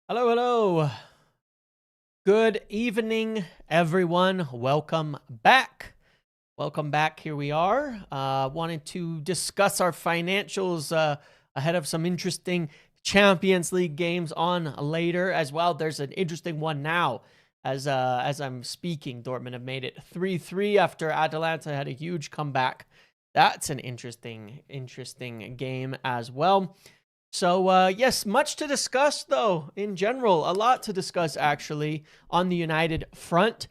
Hello, hello. Good evening, everyone. Welcome back. Welcome back. Here we are. Wanted to discuss our financials ahead of some interesting Champions League games on later as well. There's an interesting one now as I'm speaking. Dortmund have made it 3-3 after Atalanta had a huge comeback. That's an interesting game as well. So, yes, much to discuss, though, in general. A lot to discuss, actually, on the United front.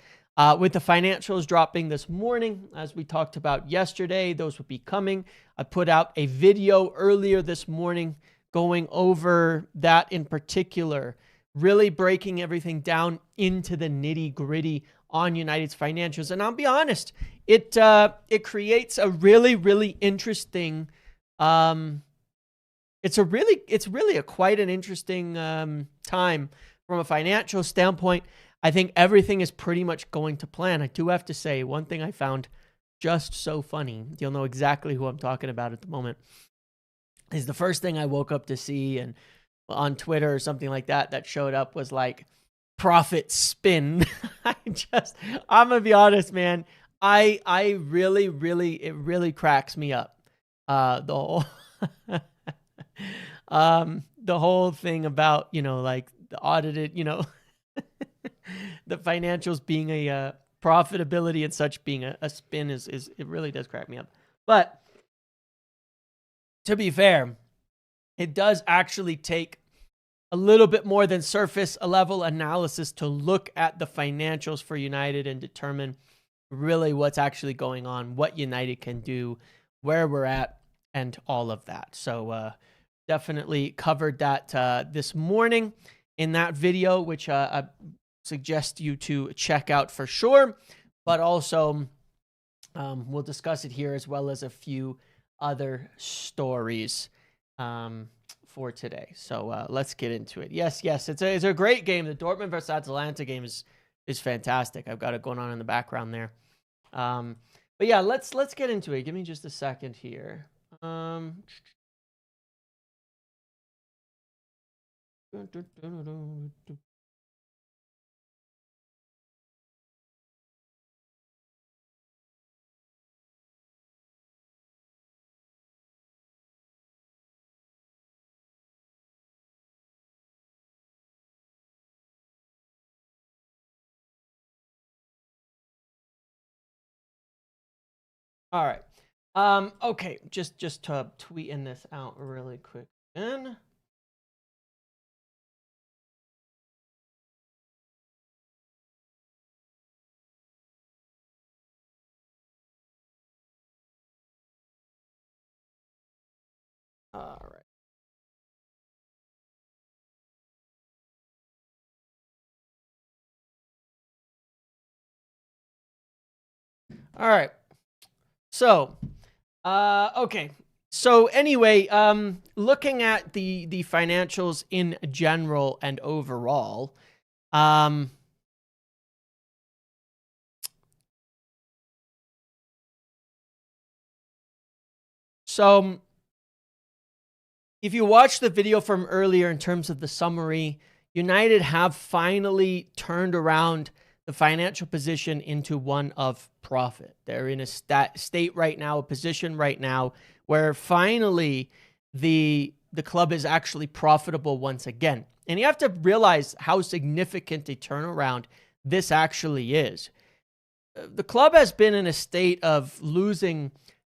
With the financials dropping this morning, as we talked about yesterday, those would be coming. I put out a video earlier this morning going over that in particular, really breaking everything down into the nitty-gritty on United's financials. And I'll be honest, it creates a really interesting... It's really quite an interesting time from a financial standpoint. I think everything is pretty much going to plan. I do have to say, one thing I found just so funny, you'll know exactly who I'm talking about at the moment, is the first thing I woke up to see and on Twitter or something like that showed up was like profit spin. I'm gonna be honest, man. It really cracks me up. The whole the whole thing about, like the audited, the financials being a profitability and such being a spin is it really does crack me up. But to be fair, it does actually take a little bit more than surface level analysis to look at the financials for United and determine really what's actually going on, what United can do, where we're at, and all of that. So, definitely covered that this morning in that video, which I suggest you to check out for sure. But also, we'll discuss it here as well as a few other stories for today. So let's get into it. Yes, it's a great game. The Dortmund versus Atalanta game is fantastic. I've got it going on in the background there. But yeah, let's get into it. Give me just a second here. All right. Okay, just tweeting this out really quick. And all right. All right. So, okay. So anyway, looking at the financials in general and overall, so if you watched the video from earlier in terms of the summary, United have finally turned around the financial position into one of profit. They're in a state right now, a position right now where finally the club is actually profitable once again. And you have to realize how significant a turnaround this actually is. The club has been in a state of losing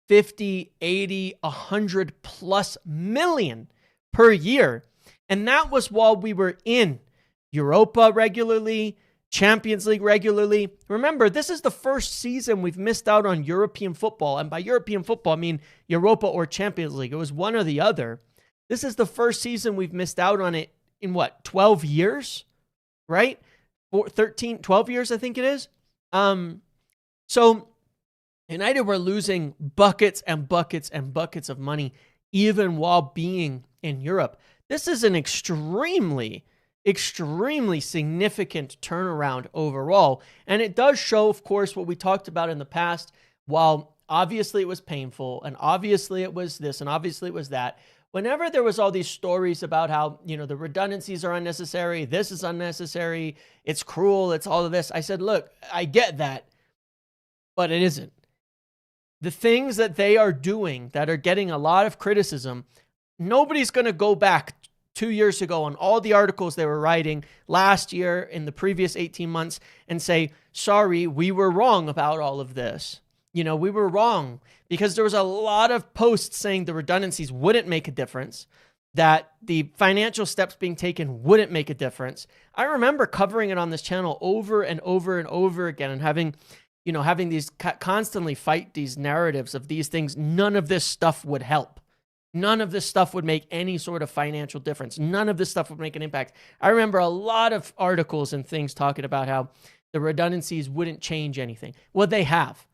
50, 80, 100 plus million per year. And that was while we were in Europa regularly, Champions League regularly. Remember, this is the first season we've missed out on European football. And by European football, I mean Europa or Champions League. It was one or the other. This is the first season we've missed out on it in 12 years, right? 12 years, I think it is. So United were losing buckets and buckets and buckets of money even while being in Europe. This is an extremely significant turnaround overall. And it does show, of course, what we talked about in the past. While obviously it was painful and obviously it was this and obviously it was that, whenever there was all these stories about how, the redundancies are unnecessary, this is unnecessary, it's cruel, it's all of this, I said, look, I get that, but it isn't. The things that they are doing that are getting a lot of criticism, nobody's going to go back 2 years ago on all the articles they were writing last year in the previous 18 months and say, sorry, we were wrong about all of this. We were wrong, because there was a lot of posts saying the redundancies wouldn't make a difference, that the financial steps being taken wouldn't make a difference. I remember covering it on this channel over and over and over again, and having these constantly fight these narratives of these things. None of this stuff would help. None of this stuff would make any sort of financial difference. None of this stuff would make an impact. I remember a lot of articles and things talking about how the redundancies wouldn't change anything. Well, they have.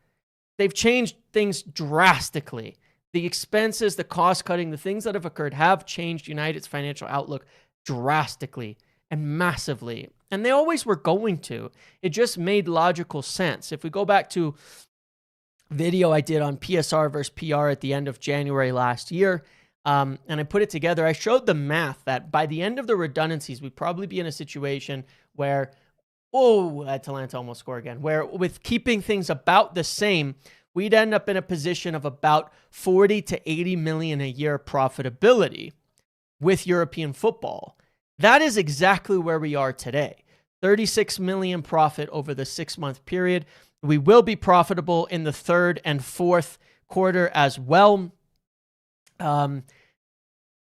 They've changed things drastically. The expenses, the cost cutting, the things that have occurred have changed United's financial outlook drastically and massively. And they always were going to. It just made logical sense. If we go back to video I did on PSR versus PR at the end of January last year, and I put it together, I showed the math that by the end of the redundancies, we'd probably be in a situation where, Atalanta almost score again, where with keeping things about the same, we'd end up in a position of about 40 to 80 million a year profitability with European football. That is exactly where we are today. 36 million profit over the 6-month period. We will be profitable in the third and fourth quarter as well.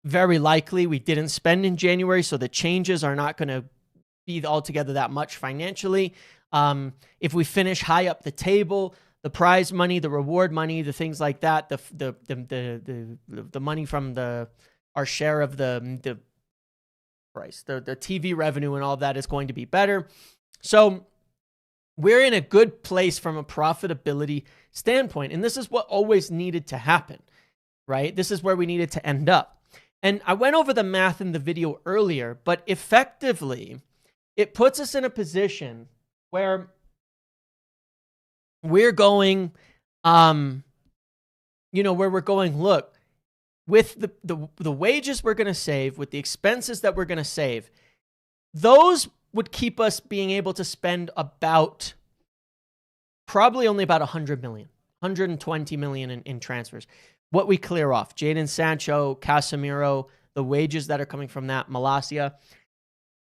Very likely we didn't spend in January, so the changes are not going to be altogether that much financially. If we finish high up the table, the prize money, the reward money, the things like that, the money from our share of the price, the TV revenue and all of that is going to be better. So we're in a good place from a profitability standpoint. And this is what always needed to happen, right? This is where we needed to end up. And I went over the math in the video earlier, but effectively, it puts us in a position where we're going, where we're going, look, with the wages we're going to save, with the expenses that we're going to save, those would keep us being able to spend probably only about 100 million, 120 million in transfers. What we clear off, Jadon Sancho, Casemiro, the wages that are coming from that, Malacia,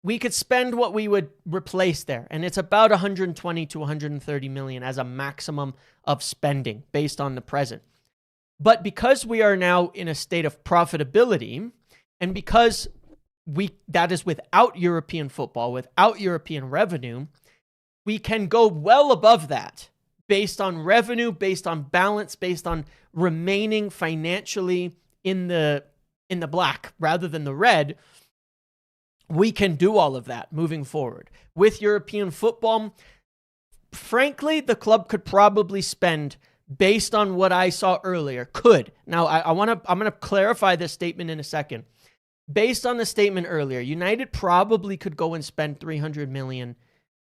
we could spend what we would replace there. And it's about 120 to 130 million as a maximum of spending based on the present. But because we are now in a state of profitability, and because that is without European football, without European revenue, we can go well above that based on revenue, based on balance, based on remaining financially in the black rather than the red. We can do all of that moving forward. With European football, frankly, the club could probably spend, based on what I saw earlier, could. Now, I'm going to clarify this statement in a second. Based on the statement earlier, United probably could go and spend 300 million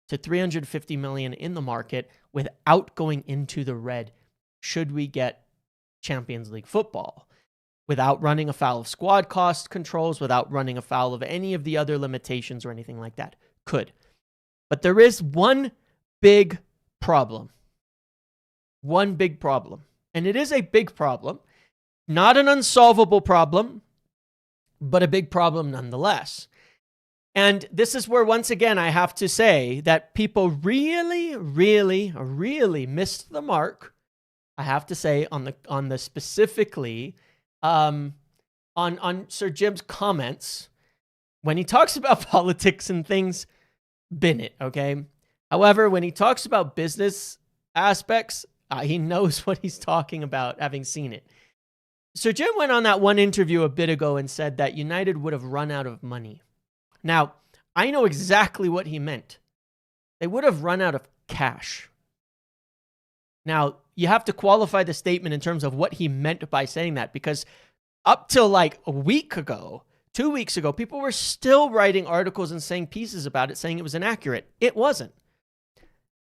to 350 million in the market without going into the red, should we get Champions League football, without running afoul of squad cost controls, without running afoul of any of the other limitations or anything like that. Could. But there is one big problem. One big problem. And it is a big problem. Not an unsolvable problem, but a big problem nonetheless. And this is where, once again, I have to say that people really, really, really missed the mark. I have to say on the specifically on Sir Jim's comments when he talks about politics and things, bin it, okay? However, when he talks about business aspects, he knows what he's talking about, having seen it. Sir Jim went on that one interview a bit ago and said that United would have run out of money. Now, I know exactly what he meant. They would have run out of cash. Now, you have to qualify the statement in terms of what he meant by saying that, because up till like a week ago, 2 weeks ago, people were still writing articles and saying pieces about it, saying it was inaccurate. It wasn't.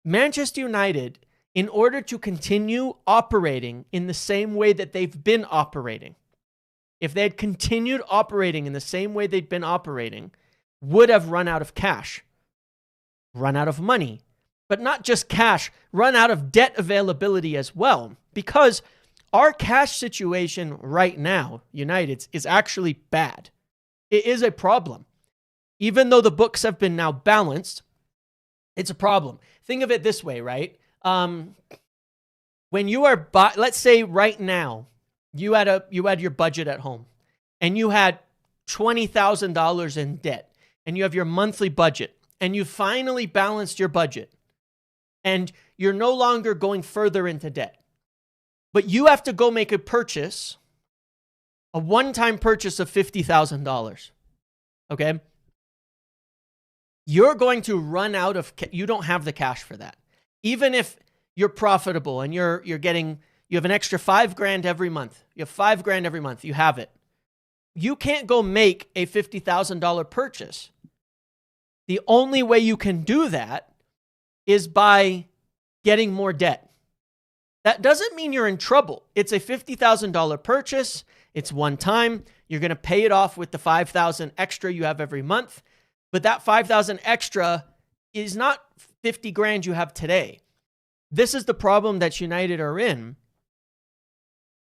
Manchester United, in order to continue operating in the same way that they've been operating, if they had continued operating in the same way they'd been operating, would have run out of cash, run out of money, but not just cash, run out of debt availability as well. Because our cash situation right now, United's, is actually bad. It is a problem. Even though the books have been now balanced, it's a problem. Think of it this way, right? When you are, let's say right now, you had your budget at home and you had $20,000 in debt and you have your monthly budget and you finally balanced your budget and you're no longer going further into debt, but you have to go make a purchase, a one-time purchase of $50,000. Okay. You're going to run out of, you don't have the cash for that. Even if you're profitable and you have an extra $5,000 every month. You have $5,000 every month. You have it. You can't go make a $50,000 purchase. The only way you can do that is by getting more debt. That doesn't mean you're in trouble. It's a $50,000 purchase. It's one time. You're going to pay it off with the $5,000 extra you have every month. But that $5,000 extra is not $50,000 you have today. This is the problem that United are in.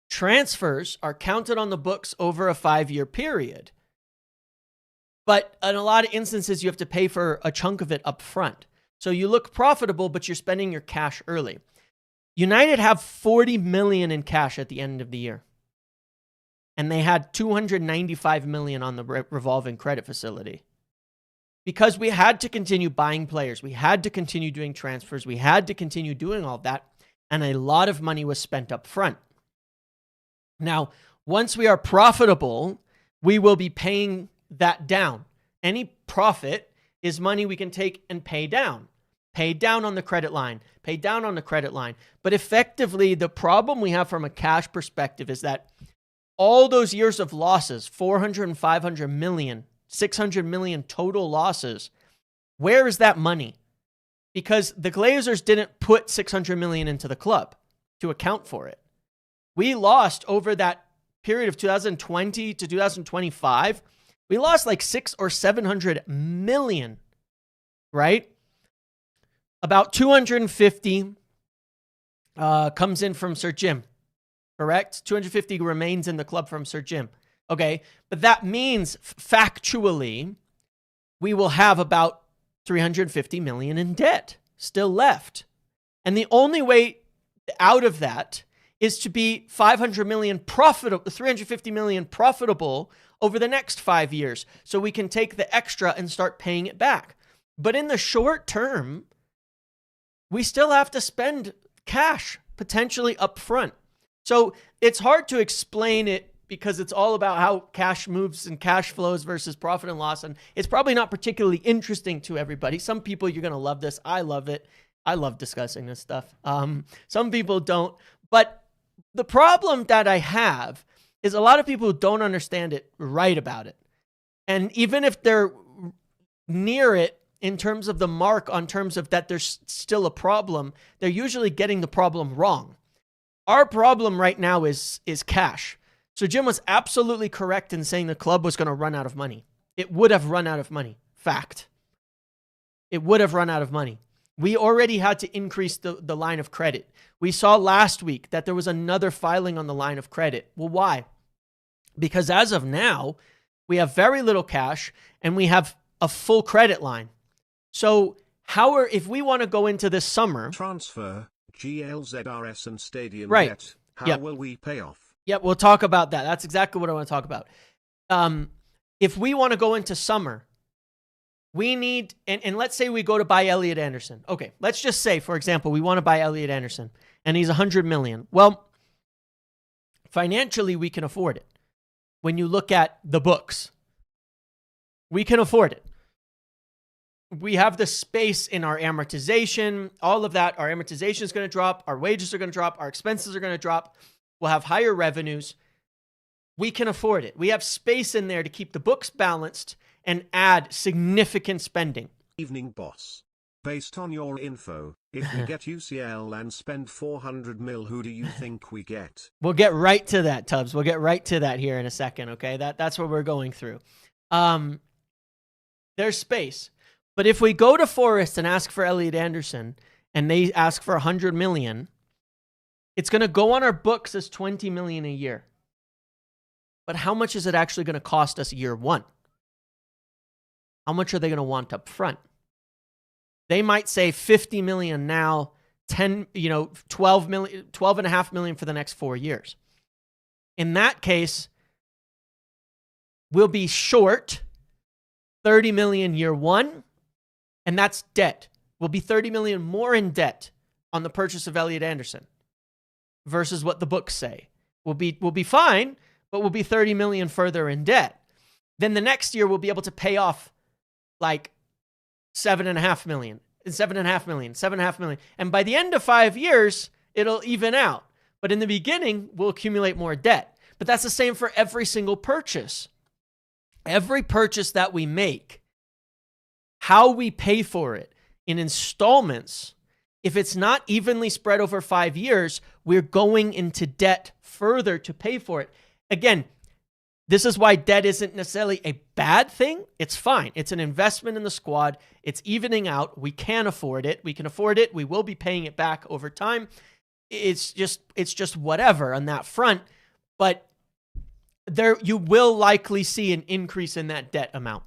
Transfers are counted on the books over a 5-year period. But in a lot of instances, you have to pay for a chunk of it up front. So you look profitable, but you're spending your cash early. United have $40 million in cash at the end of the year. And they had $295 million on the revolving credit facility. Because we had to continue buying players. We had to continue doing transfers. We had to continue doing all that. And a lot of money was spent up front. Now, once we are profitable, we will be paying that down. Any profit is money we can take and pay down. Pay down on the credit line. Pay down on the credit line. But effectively, the problem we have from a cash perspective is that all those years of losses, 400 and 500 million, 600 million total losses, where is that money? Because the Glazers didn't put 600 million into the club to account for it. We lost over that period of 2020 to 2025. We lost like 600 or 700 million, right? About 250 comes in from Sir Jim, correct? 250 remains in the club from Sir Jim. Okay, but that means factually, we will have about 350 million in debt still left. And the only way out of that is to be 500 million profitable, 350 million profitable over the next 5 years. So we can take the extra and start paying it back. But in the short term, we still have to spend cash potentially up front. So it's hard to explain it because it's all about how cash moves and cash flows versus profit and loss. And it's probably not particularly interesting to everybody. Some people, you're going to love this. I love it. I love discussing this stuff. Some people don't. But the problem that I have is a lot of people who don't understand it write about it. And even if they're near it in terms of the mark, on terms of that there's still a problem, they're usually getting the problem wrong. Our problem right now is cash. So Jim was absolutely correct in saying the club was going to run out of money. It would have run out of money. Fact. It would have run out of money. We already had to increase the line of credit. We saw last week that there was another filing on the line of credit. Well, why? Because as of now, we have very little cash and we have a full credit line. So if we want to go into this summer... Transfer, GLZRS and stadium right. debt, how will we pay off? Yep, we'll talk about that. That's exactly what I want to talk about. If we want to go into summer, we need, and let's say we go to buy Elliot Anderson. Okay, let's just say, for example, we want to buy Elliot Anderson, and he's 100 million. Well, financially, we can afford it. When you look at the books, we can afford it. We have the space in our amortization, all of that. Our amortization is going to drop. Our wages are going to drop. Our expenses are going to drop. We'll have higher revenues. We can afford it. We have space in there to keep the books balanced and add significant spending. Evening, boss. Based on your info, if we get UCL and spend 400 mil, who do you think we get? We'll get right to that, Tubbs. We'll get right to that here in a second, okay? That's what we're going through. There's space. But if we go to Forest and ask for Elliot Anderson, and they ask for 100 million, it's going to go on our books as 20 million a year. But how much is it actually going to cost us year one? How much are they going to want up front? They might say 50 million now, 12 million, 12.5 million for the next 4 years. In that case, we'll be short 30 million year one, and that's debt. We'll be 30 million more in debt on the purchase of Elliot Anderson versus what the books say. We'll be fine, but we'll be 30 million further in debt. Then the next year we'll be able to pay off like 7.5 million, 7.5 million. And by the end of 5 years, it'll even out. But in the beginning, we'll accumulate more debt. But that's the same for every single purchase. Every purchase that we make, how we pay for it in installments, if it's not evenly spread over 5 years, we're going into debt further to pay for it. Again, this is why debt isn't necessarily a bad thing. It's fine. It's an investment in the squad. It's evening out. We can afford it. We can afford it. We will be paying it back over time. It's just whatever on that front. But there, you will likely see an increase in that debt amount.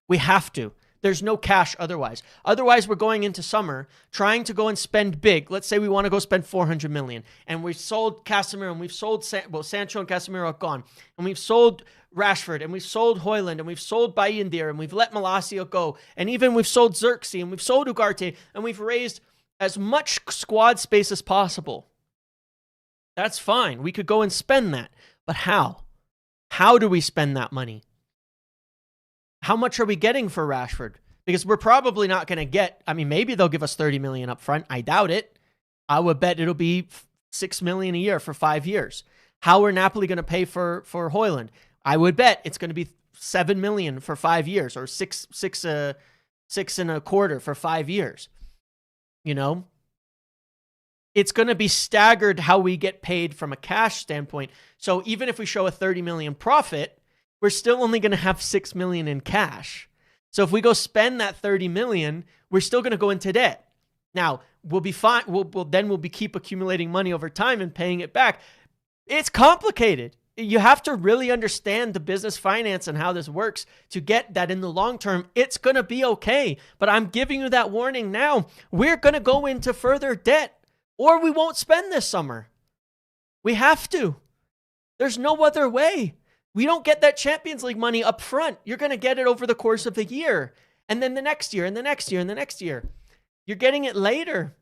We have to. There's no cash otherwise. Otherwise, we're going into summer trying to go and spend big. Let's say we want to go spend 400 million, and we've sold Casemiro, and we've sold Sancho and Casemiro are gone, and we've sold Rashford, and we've sold Højlund, and we've sold Bayindir, and we've let Malacia go, and even we've sold Xerxes, and we've sold Ugarte, and we've raised as much squad space as possible. That's fine. We could go and spend that, but how? How do we spend that money? How much are we getting for Rashford? Because we're probably not going to get, maybe they'll give us 30 million up front. I doubt it. I would bet it'll be 6 million a year for 5 years. How are Napoli going to pay for Højlund? I would bet it's going to be 7 million for 5 years, or six and a quarter for 5 years. It's going to be staggered how we get paid from a cash standpoint. So even if we show a 30 million profit, we're still only going to have 6 million in cash. So if we go spend that 30 million, we're still going to go into debt. Now, we'll be fine. We'll keep accumulating money over time and paying it back. It's complicated. You have to really understand the business finance and how this works to get that in the long term. It's going to be okay. But I'm giving you that warning now. We're going to go into further debt, or we won't spend this summer. We have to. There's no other way. We don't get that Champions League money up front. You're going to get it over the course of the year, and then the next year, and the next year, and the next year. You're getting it later.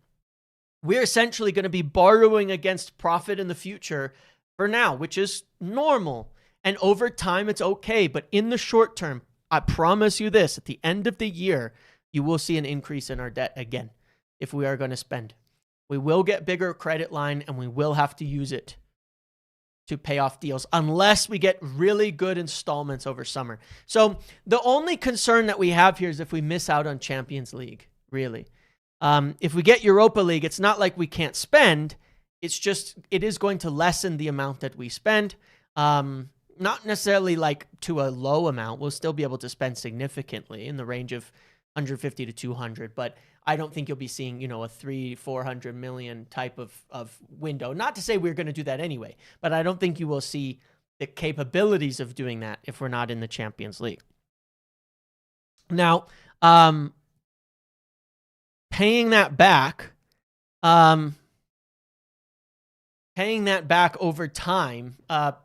We're essentially going to be borrowing against profit in the future for now, which is normal. And over time, it's okay. But in the short term, I promise you this, at the end of the year, you will see an increase in our debt again if we are going to spend. We will get bigger credit line, and we will have to use it to pay off deals unless we get really good installments over summer. So the only concern that we have here is if we miss out on Champions League, really. If we get Europa League, it's not like we can't spend. It's just, it is going to lessen the amount that we spend. Not necessarily like to a low amount. We'll still be able to spend significantly in the range of 150 to 200, but I don't think you'll be seeing, a 300-400 million type of window. Not to say we're going to do that anyway, but I don't think you will see the capabilities of doing that if we're not in the Champions League. Now, paying that back over time. What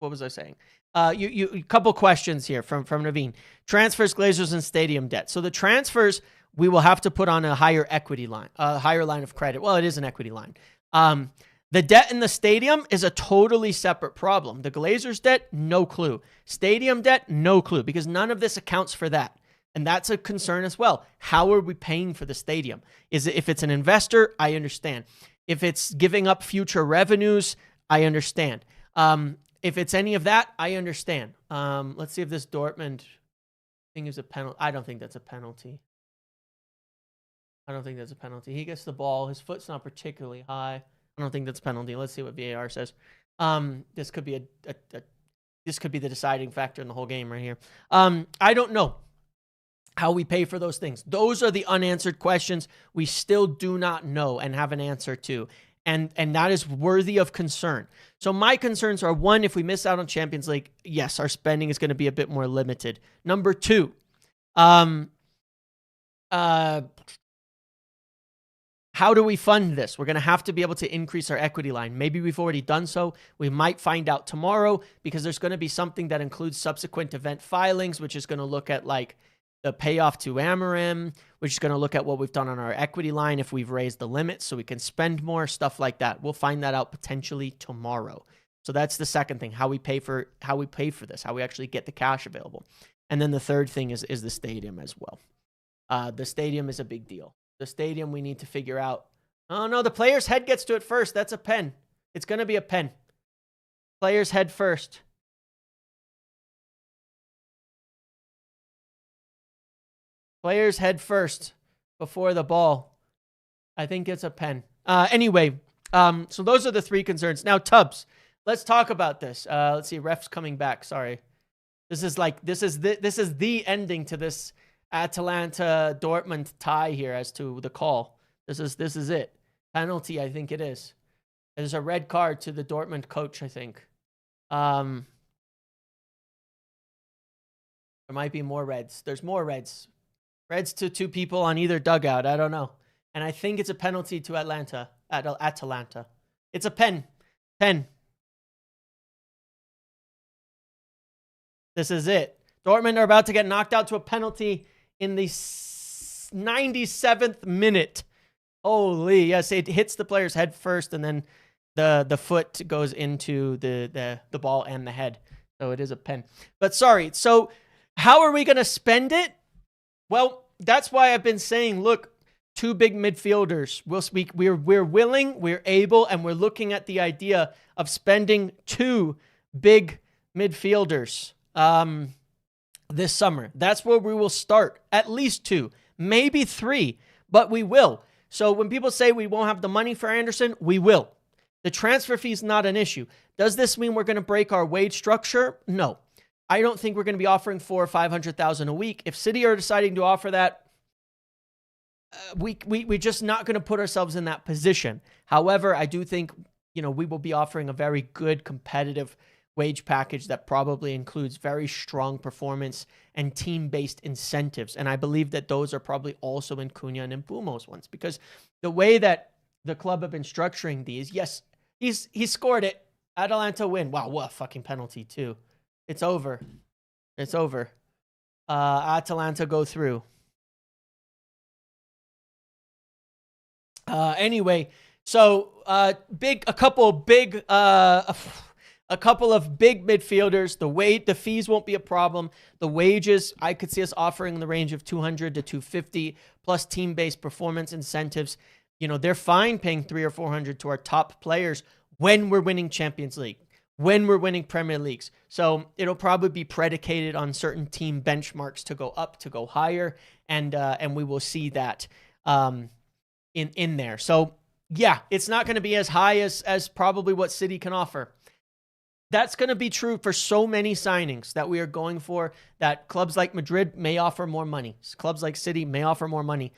was I saying? A couple questions here from Naveen. Transfers, Glazers, and stadium debt. So the transfers, we will have to put on a higher equity line, a higher line of credit. Well, it is an equity line. The debt in the stadium is a totally separate problem. The Glazers debt, no clue. Stadium debt, no clue, because none of this accounts for that. And that's a concern as well. How are we paying for the stadium? If it's an investor, I understand. If it's giving up future revenues, I understand. If it's any of that, I understand. Let's see if this Dortmund thing is a penalty. I don't think that's a penalty. I don't think that's a penalty. He gets the ball. His foot's not particularly high. I don't think that's a penalty. Let's see what VAR says. This could be this could be the deciding factor in the whole game right here. I don't know how we pay for those things. Those are the unanswered questions we still do not know and have an answer to. And that is worthy of concern. So my concerns are, one, if we miss out on Champions League, yes, our spending is going to be a bit more limited. Number two, how do we fund this? We're going to have to be able to increase our equity line. Maybe we've already done so. We might find out tomorrow, because there's going to be something that includes subsequent event filings, which is going to look at like the payoff to Amarim, which is going to look at what we've done on our equity line, if we've raised the limit so we can spend more, stuff like that. We'll find that out potentially tomorrow. So that's the second thing, how we pay for this, how we actually get the cash available. And then the third thing is the stadium as well. The stadium is a big deal. The stadium, we need to figure out. Oh no, the player's head gets to it first. That's a pen. It's going to be a pen. Player's head first. Player's head first before the ball. I think it's a pen. Anyway, so those are the three concerns. Now, Tubbs, let's talk about this. Let's see, ref's coming back. Sorry. This is the ending to this Atalanta Dortmund tie here as to the call. This is it. Penalty, I think it is. There's a red card to the Dortmund coach, I think. There might be more reds. There's more reds. Reds to two people on either dugout. I don't know. And I think it's a penalty to Atalanta. It's a pen. Pen. This is it. Dortmund are about to get knocked out to a penalty in the 97th minute. Holy, yes, it hits the player's head first, and then the foot goes into the ball and the head. So it is a pen. But sorry, so how are we going to spend it? Well, that's why I've been saying, look, two big midfielders. We're willing, we're able, and we're looking at the idea of spending two big midfielders this summer. That's where we will start. At least two, maybe three, but we will. So when people say we won't have the money for Anderson, we will. The transfer fee is not an issue. Does this mean we're going to break our wage structure? No. I don't think we're going to be offering $400,000 or $500,000 a week. If City are deciding to offer that, we're just not going to put ourselves in that position. However, I do think, we will be offering a very good competitive wage package that probably includes very strong performance and team-based incentives. And I believe that those are probably also in Cunha and in Mbumo's ones, because the way that the club have been structuring these, yes, he scored it. Atalanta win. Wow, what a fucking penalty too. It's over. It's over. Atalanta go through. Anyway, so a couple of big midfielders. The fees won't be a problem. The wages, I could see us offering in the range of 200 to 250 plus team-based performance incentives. They're fine paying 300 or 400 to our top players when we're winning Champions League, when we're winning Premier Leagues. So it'll probably be predicated on certain team benchmarks to go up, to go higher, and we will see that in there. So yeah, it's not going to be as high as probably what City can offer. That's going to be true for so many signings that we are going for, that clubs like Madrid may offer more money. Clubs like City may offer more money.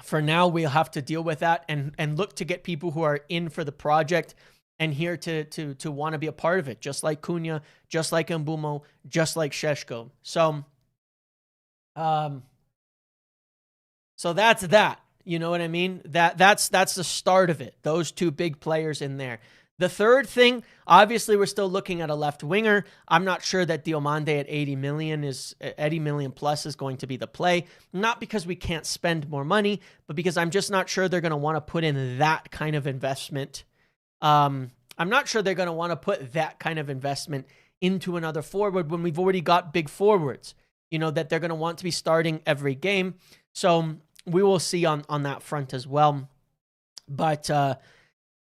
For now, we'll have to deal with that and look to get people who are in for the project and here to want to be a part of it, just like Cunha, just like Mbumo, just like Šeško. So that's that. You know what I mean? That's the start of it. Those two big players in there. The third thing, obviously, we're still looking at a left winger. I'm not sure that Diomande at 80 million plus is going to be the play. Not because we can't spend more money, but because I'm just not sure they're going to want to put in that kind of investment. I'm not sure they're going to want to put that kind of investment into another forward when we've already got big forwards, that they're going to want to be starting every game. So we will see on that front as well. But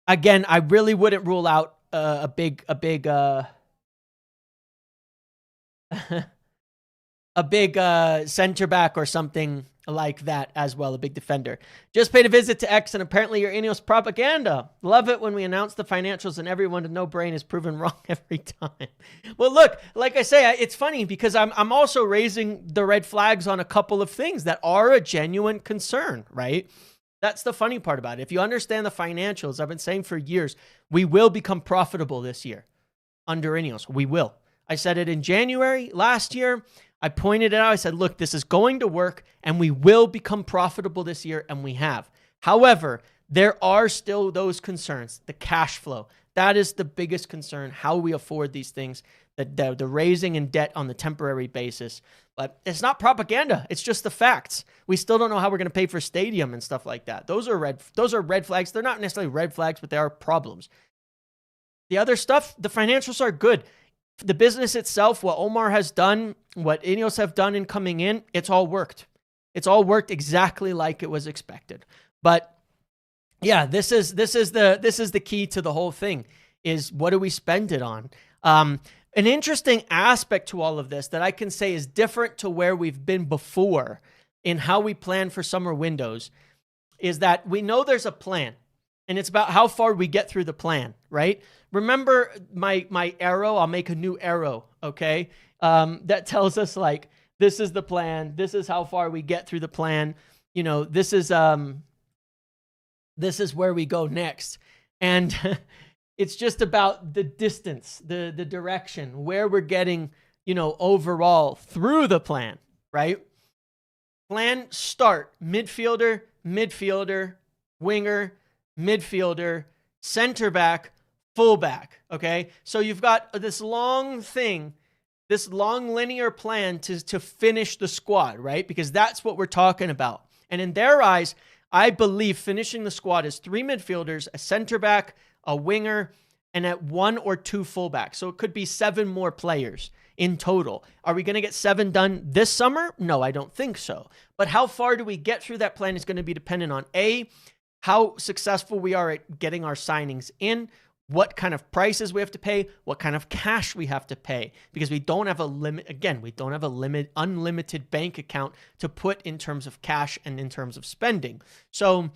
again, I really wouldn't rule out a big center back or something like that as well, a big defender. Just paid a visit to X, and apparently your Ineos propaganda. Love it when we announce the financials and everyone to no brain is proven wrong every time. Well, look, like I say, it's funny because I'm also raising the red flags on a couple of things that are a genuine concern, right? That's the funny part about it. If you understand the financials, I've been saying for years, we will become profitable this year under Ineos. We will. I said it in January last year. I pointed it out. I said, look, this is going to work and we will become profitable this year, and we have. However, there are still those concerns. The cash flow. That is the biggest concern, how we afford these things, the raising in debt on the temporary basis. But it's not propaganda. It's just the facts. We still don't know how we're going to pay for stadium and stuff like that. Those are red flags. They're not necessarily red flags, but they are problems. The other stuff, the financials are good. The business itself, what Omar has done, what Ineos have done in coming in, it's all worked. It's all worked exactly like it was expected. But yeah, this is the key to the whole thing, is what do we spend it on? An interesting aspect to all of this that I can say is different to where we've been before in how we plan for summer windows is that we know there's a plan. And it's about how far we get through the plan, right? Remember my arrow? I'll make a new arrow, okay? That tells us, like, this is the plan. This is how far we get through the plan. You know, this is where we go next. And it's just about the distance, the direction, where we're getting, you know, overall through the plan, right? Plan start, midfielder, winger, midfielder, center back, fullback, okay? So you've got this long thing, this long linear plan to finish the squad, right? Because that's what we're talking about. And in their eyes, I believe finishing the squad is 3 midfielders, a center back, a winger, and at 1 or 2 fullbacks. So it could be 7 more players in total. Are we going to get 7 done this summer? No, I don't think so. But how far do we get through that plan is going to be dependent on how successful we are at getting our signings in, what kind of prices we have to pay, what kind of cash we have to pay, because we don't have a limit. Again, we don't have unlimited bank account to put in terms of cash and in terms of spending. So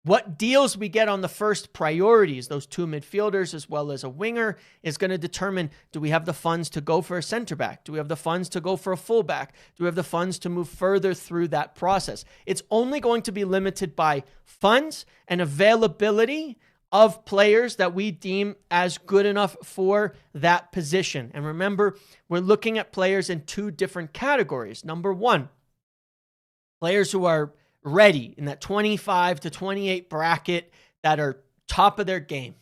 what deals we get on the first priorities, those 2 midfielders as well as a winger, is going to determine, do we have the funds to go for a center back? Do we have the funds to go for a fullback? Do we have the funds to move further through that process? It's only going to be limited by funds and availability of players that we deem as good enough for that position. And remember, we're looking at players in 2 different categories. Number 1, players who are ready in that 25 to 28 bracket that are top of their game,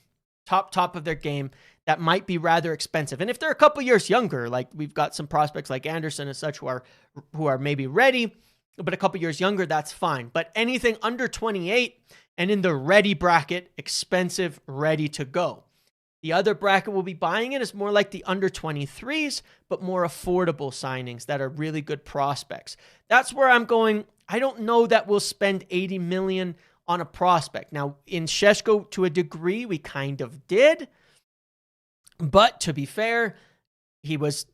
top of their game, that might be rather expensive. And if they're a couple years younger, like we've got some prospects like Anderson and such who are maybe ready, but a couple years younger, that's fine. But anything under 28 and in the ready bracket, expensive, ready to go. The other bracket we'll be buying in is more like the under 23s, but more affordable signings that are really good prospects. That's where I'm going. I don't know that we'll spend 80 million on a prospect. Now, in Šeško, to a degree, we kind of did. But to be fair, he was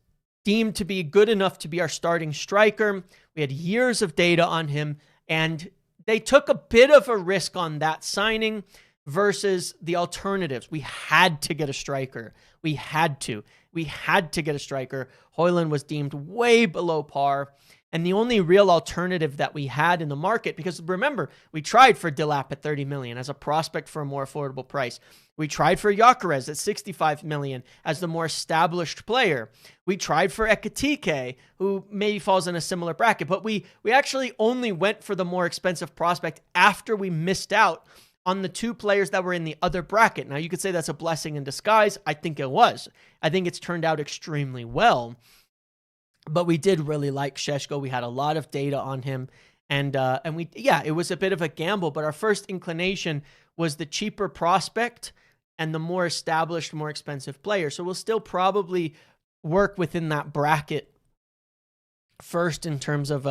deemed to be good enough to be our starting striker. We had years of data on him, and they took a bit of a risk on that signing versus the alternatives. We had to get a striker. We had to get a striker. Højlund was deemed way below par. And the only real alternative that we had in the market, because remember, we tried for Delap at 30 million as a prospect for a more affordable price. We tried for Gyökeres at 65 million as the more established player. We tried for Ekitike, who maybe falls in a similar bracket, but we actually only went for the more expensive prospect after we missed out on the 2 players that were in the other bracket. Now, you could say that's a blessing in disguise. I think it was. I think it's turned out extremely well. But we did really like Šeško. We had a lot of data on him. And it was a bit of a gamble, but our first inclination was the cheaper prospect and the more established, more expensive player. So we'll still probably work within that bracket first in terms of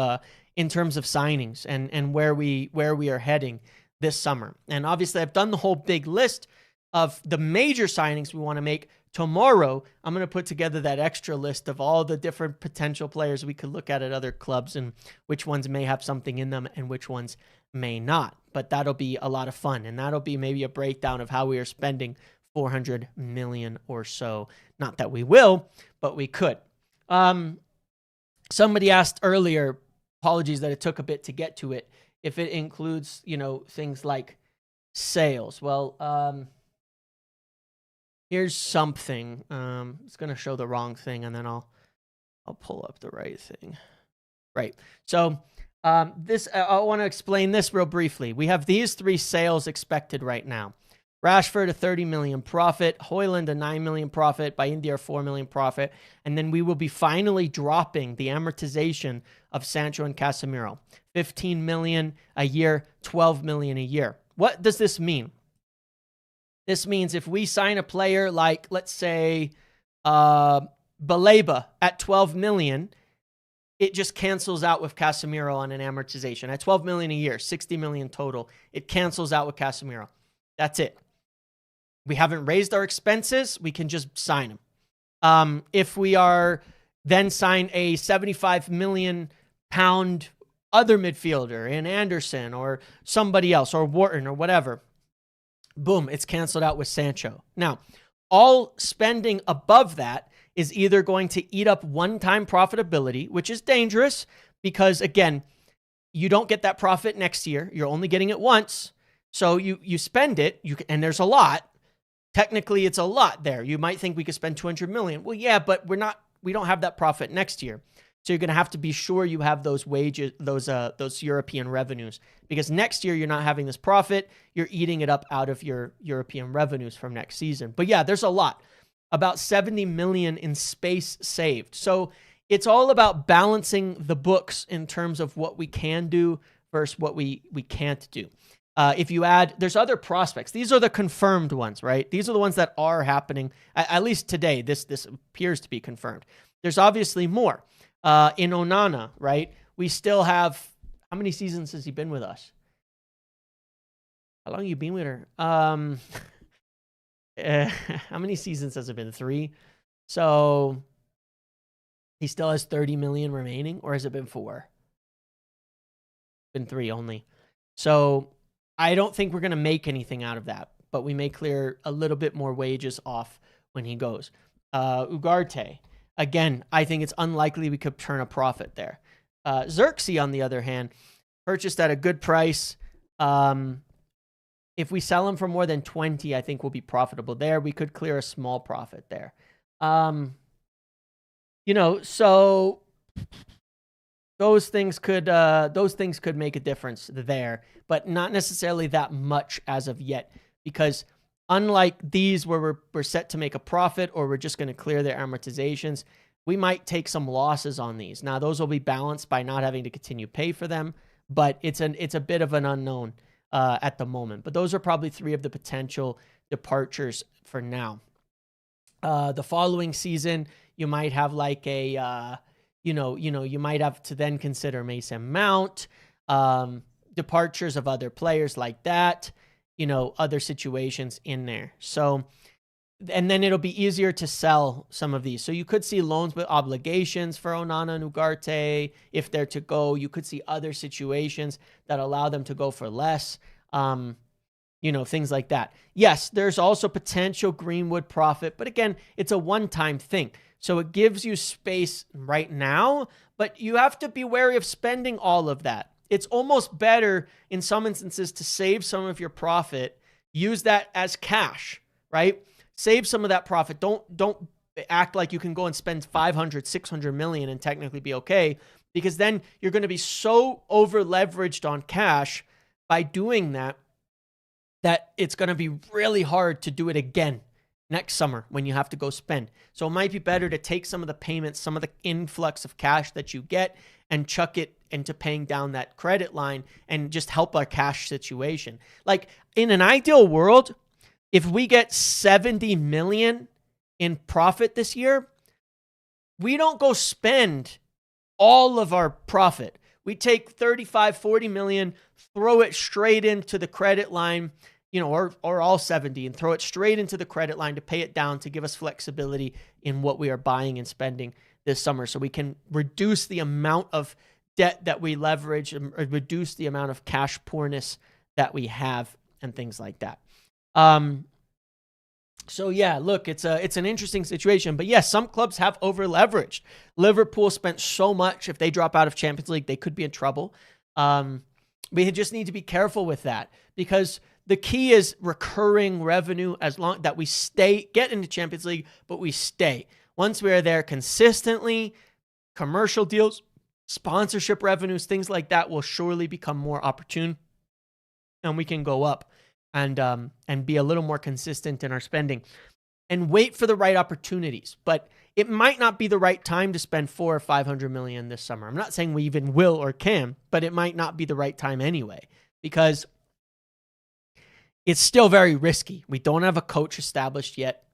signings and where we are heading this summer. And obviously I've done the whole big list of the major signings we want to make tomorrow, I'm going to put together that extra list of all the different potential players we could look at other clubs and which ones may have something in them and which ones may not. But that'll be a lot of fun. And that'll be maybe a breakdown of how we are spending 400 million or so. Not that we will, but we could. Somebody asked earlier, apologies that it took a bit to get to it, if it includes, things like sales. Well, here's something. It's going to show the wrong thing, and then I'll pull up the right thing. Right. So I want to explain this real briefly. We have these 3 sales expected right now. Rashford, a 30 million profit. Højlund, a 9 million profit. Bayindir, 4 million profit. And then we will be finally dropping the amortization of Sancho and Casemiro. 15 million a year, 12 million a year. What does this mean? This means if we sign a player like, let's say, Baleba at 12 million, it just cancels out with Casemiro on an amortization. At 12 million a year, 60 million total, it cancels out with Casemiro. That's it. We haven't raised our expenses. We can just sign him. If we are then sign a 75 million pound other midfielder in Anderson or somebody else or Wharton or whatever, boom, it's canceled out with Sancho. Now, all spending above that is either going to eat up one-time profitability, which is dangerous because, again, you don't get that profit next year. You're only getting it once. So you spend it, and there's a lot. Technically, it's a lot there. You might think we could spend 200 million. Well, yeah, but we don't have that profit next year. So you're going to have to be sure you have those wages, those European revenues, because next year you're not having this profit. You're eating it up out of your European revenues from next season. But yeah, there's a lot, about 70 million in space saved. So it's all about balancing the books in terms of what we can do versus what we can't do. If you add, there's other prospects. These are the confirmed ones, right? These are the ones that are happening. At least today, this appears to be confirmed. There's obviously more. In Onana, right? We still have, how many seasons has he been with us? How long have you been with her? How many seasons has it been? 3? So he still has 30 million remaining, or has it been 4? Been 3 only. So I don't think we're going to make anything out of that, but we may clear a little bit more wages off when he goes. Ugarte. Again, I think it's unlikely we could turn a profit there. Xerxes, on the other hand, purchased at a good price. If we sell him for more than 20, I think we'll be profitable there. We could clear a small profit there. So those things could make a difference there, but not necessarily that much as of yet, because unlike these where we're set to make a profit or we're just going to clear their amortizations, we might take some losses on these. Now, those will be balanced by not having to continue pay for them, but it's a bit of an unknown at the moment. But those are probably 3 of the potential departures for now. The following season, you might have like a, you might have to then consider Mason Mount, departures of other players like that. Other situations in there. So, and then it'll be easier to sell some of these. So you could see loans with obligations for Onana and Ugarte if they're to go. You could see other situations that allow them to go for less, things like that. Yes, there's also potential Greenwood profit, but again, it's a one-time thing. So it gives you space right now, but you have to be wary of spending all of that. It's almost better in some instances to save some of your profit, use that as cash, right? Save some of that profit. Don't act like you can go and spend 500, 600 million and technically be okay, because then you're going to be so over leveraged on cash by doing that it's going to be really hard to do it again next summer when you have to go spend. So it might be better to take some of the payments, some of the influx of cash that you get, and chuck it into paying down that credit line and just help our cash situation. Like in an ideal world, if we get 70 million in profit this year, we don't go spend all of our profit. We take 35, 40 million, throw it straight into the credit line, or all 70 and throw it straight into the credit line to pay it down to give us flexibility in what we are buying and spending this summer, so we can reduce the amount of debt that we leverage and reduce the amount of cash poorness that we have and things like that. So yeah, look, it's an interesting situation, but yes, some clubs have over leveraged. Liverpool spent so much. If they drop out of Champions League, they could be in trouble. We just need to be careful with that, because the key is recurring revenue, as long that we get into Champions League, but we stay. Once we are there consistently, commercial deals, sponsorship revenues, things like that will surely become more opportune, and we can go up and be a little more consistent in our spending and wait for the right opportunities. But it might not be the right time to spend 400 or 500 million this summer. I'm not saying we even will or can, but it might not be the right time anyway, because it's still very risky. We don't have a coach established yet.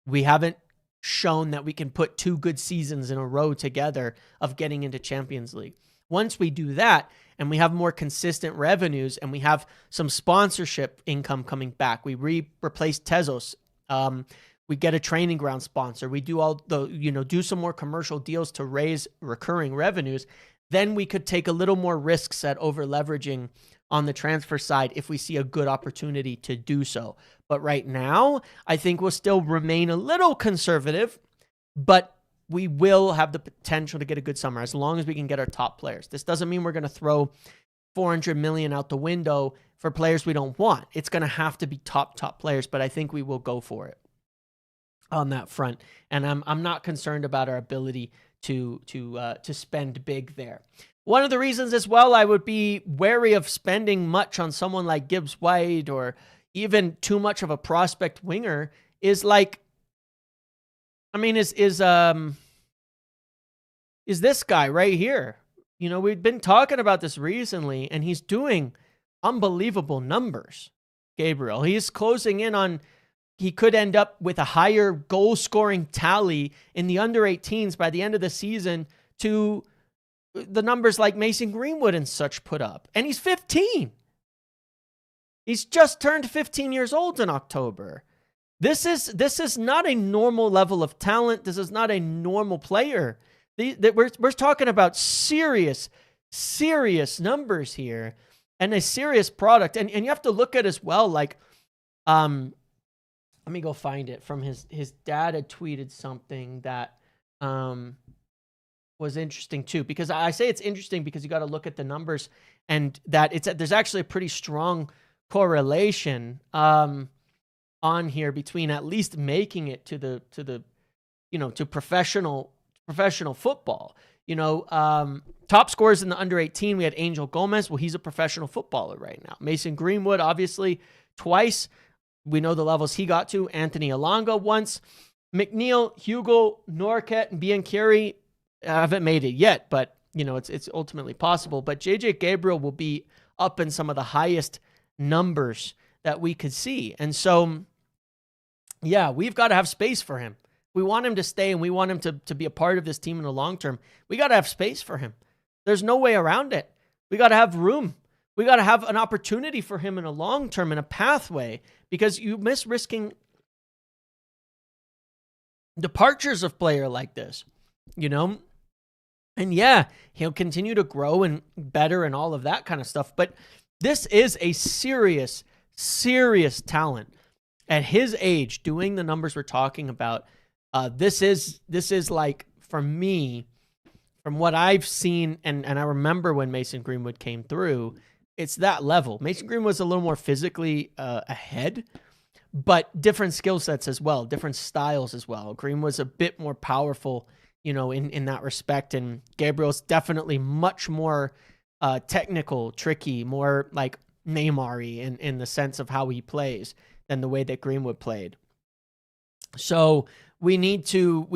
We haven't shown that we can put 2 good seasons in a row together of getting into Champions League. Once we do that and we have more consistent revenues and we have some sponsorship income coming back, we replace Tezos, we get a training ground sponsor, we do all the, do some more commercial deals to raise recurring revenues, then we could take a little more risks at over leveraging on the transfer side if we see a good opportunity to do so. But right now, I think we'll still remain a little conservative, but we will have the potential to get a good summer as long as we can get our top players. This doesn't mean we're going to throw 400 million out the window for players we don't want. It's going to have to be top players, but I think we will go for it on that front. And I'm not concerned about our ability to spend big there. One of the reasons as well I would be wary of spending much on someone like Gibbs White or even too much of a prospect winger is this guy right here. We've been talking about this recently, and he's doing unbelievable numbers. Gabriel, he's closing in on, he could end up with a higher goal scoring tally in the under 18s by the end of the season to the numbers like Mason Greenwood and such put up. And he's 15. He's just turned 15 years old in October. This is not a normal level of talent. This is not a normal player. We're talking about serious numbers here and a serious product. And you have to look at as well, let me go find it. From his dad had tweeted something that was interesting too, because I say it's interesting because you got to look at the numbers, and that there's actually a pretty strong correlation on here between at least making it to professional football. Top scorers in the under 18, we had Angel Gomez. Well, he's a professional footballer right now. Mason Greenwood, obviously, twice. We know the levels he got to. Anthony Alonga once. McNeil, Hugo, Norket, and Biancheri haven't made it yet, but it's ultimately possible. But JJ Gabriel will be up in some of the highest numbers that we could see. And so, yeah, we've got to have space for him. We want him to stay, and we want him to be a part of this team in the long term. We got to have space for him. There's no way around it. We got to have room. We got to have an opportunity for him in a long term, in a pathway, because you miss risking departures of player like this, And yeah, he'll continue to grow and better and all of that kind of stuff. But this is a serious talent at his age, doing the numbers we're talking about. This is like, for me, from what I've seen, and I remember when Mason Greenwood came through, it's that level. Mason Greenwood was a little more physically ahead, but different skill sets as well, different styles as well. Green was a bit more powerful, in that respect. And Gabriel's definitely much more technical, tricky, more like Neymar-y in the sense of how he plays than the way that Greenwood played. So we do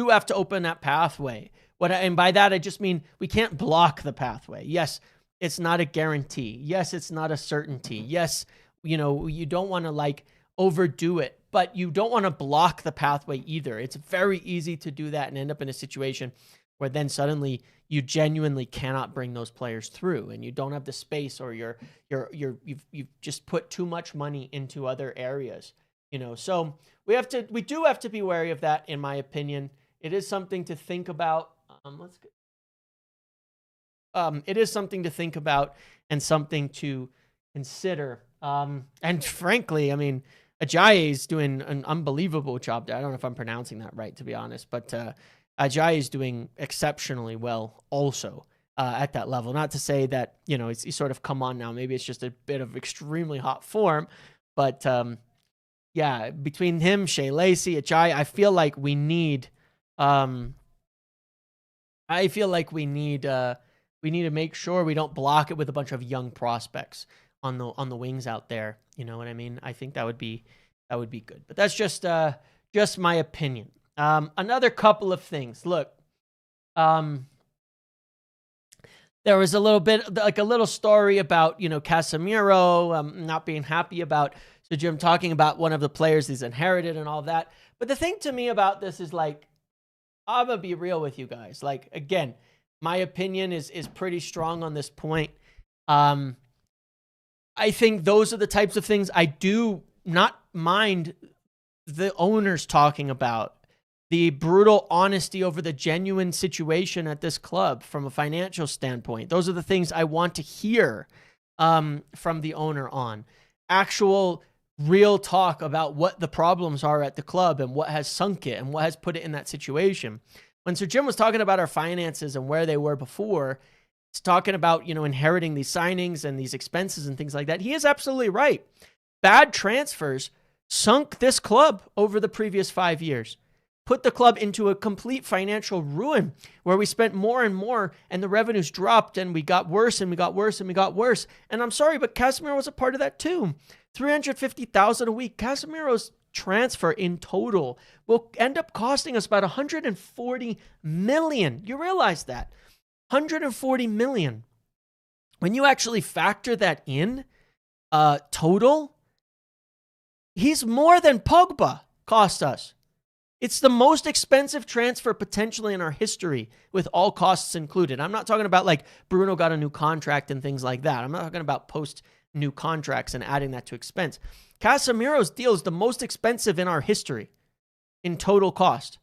have to open that pathway. And by that, I just mean we can't block the pathway. Yes, it's not a guarantee. Yes, it's not a certainty. Yes, you don't want to overdo it, but you don't want to block the pathway either. It's very easy to do that and end up in a situation where then suddenly you genuinely cannot bring those players through, and you don't have the space, or you've just put too much money into other areas, So we do have to be wary of that, in my opinion. It is something to think about. It is something to think about and something to consider. And frankly, I mean, Ajayi is doing an unbelievable job there. I don't know if I'm pronouncing that right, to be honest, but Ajayi is doing exceptionally well also at that level. Not to say that, he's sort of come on now. Maybe it's just a bit of extremely hot form, but yeah, between him, Shea Lacey, Ajayi, I feel like we need we need to make sure we don't block it with a bunch of young prospects on the wings out there. You know what I mean? I think that would be good. But that's just my opinion. Another couple of things. Look, there was a little bit, like a little story about, Casemiro not being happy about Jim talking about one of the players he's inherited and all that. But the thing to me about this is, like, I'm going to be real with you guys. Like, again, my opinion is pretty strong on this point. I think those are the types of things I do not mind the owners talking about. The brutal honesty over the genuine situation at this club from a financial standpoint. Those are the things I want to hear from the owner on. Actual real talk about what the problems are at the club and what has sunk it and what has put it in that situation. When Sir Jim was talking about our finances and where they were before, he's talking about, inheriting these signings and these expenses and things like that. He is absolutely right. Bad transfers sunk this club over the previous 5 years, put the club into a complete financial ruin where we spent more and more and the revenues dropped and we got worse and we got worse and we got worse. And I'm sorry, but Casemiro was a part of that too. $350,000 a week. Casemiro's transfer in total will end up costing us about $140 million. You realize that? $140 million. When you actually factor that in, total, he's more than Pogba cost us. It's the most expensive transfer potentially in our history, with all costs included. I'm not talking about like Bruno got a new contract and things like that. I'm not talking about post new contracts and adding that to expense. Casemiro's deal is the most expensive in our history in total cost.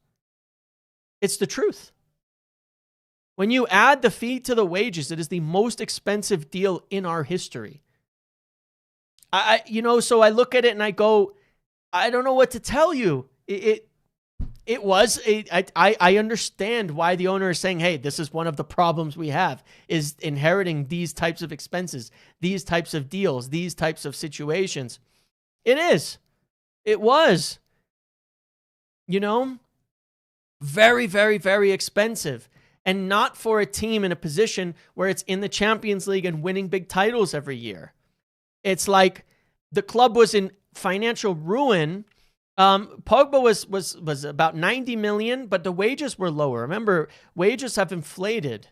It's the truth. When you add the fee to the wages, it is the most expensive deal in our history. So I look at it and I go, I don't know what to tell you. I understand why the owner is saying, hey, this is one of the problems we have, is inheriting these types of expenses, these types of deals, these types of situations. It is. It was. Very, very, very expensive. And not for a team in a position where it's in the Champions League and winning big titles every year. It's like the club was in financial ruin. Pogba was about 90 million, but the wages were lower. Remember, wages have inflated,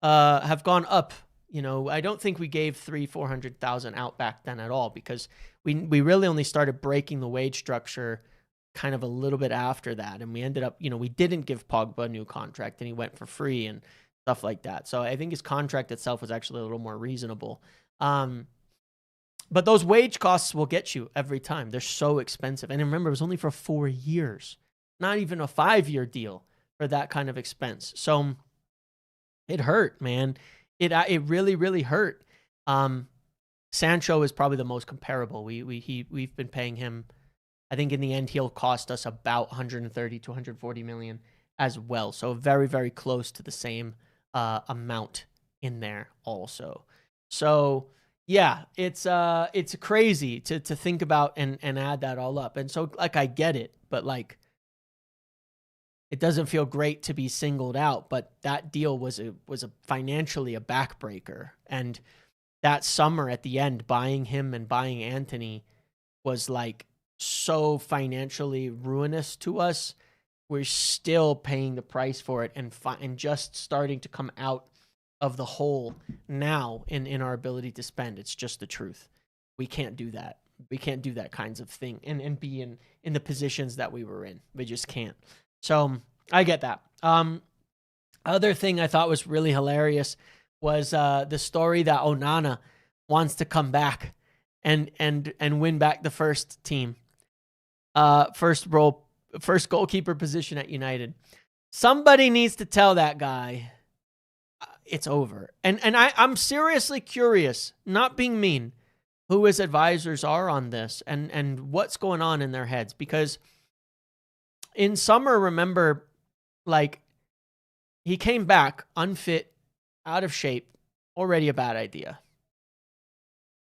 have gone up. I don't think we gave 400,000 out back then at all, because we really only started breaking the wage structure kind of a little bit after that. And we ended up, we didn't give Pogba a new contract and he went for free and stuff like that. So I think his contract itself was actually a little more reasonable. But those wage costs will get you every time. They're so expensive. And remember, it was only for 4 years, not even a 5-year deal for that kind of expense. So it hurt, man. It really, really hurt. Sancho is probably the most comparable. We've been paying him. I think in the end, he'll cost us about 130 to 140 million as well. So very, very close to the same amount in there also. So yeah, it's crazy to think about and add that all up. And so, like, I get it, but like, it doesn't feel great to be singled out. But that deal was financially a backbreaker. And that summer at the end, buying him and buying Anthony was like so financially ruinous to us. We're still paying the price for it and just starting to come out of the hole now in our ability to spend. It's just the truth. We can't do that. We can't do that kinds of thing and be in the positions that we were in. We just can't. So I get that. Other thing I thought was really hilarious was the story that Onana wants to come back and win back the first team, first goalkeeper position at United. Somebody needs to tell that guy it's over. And I'm seriously curious, not being mean, who his advisors are on this and what's going on in their heads. Because in summer, remember, like, he came back unfit, out of shape, already a bad idea.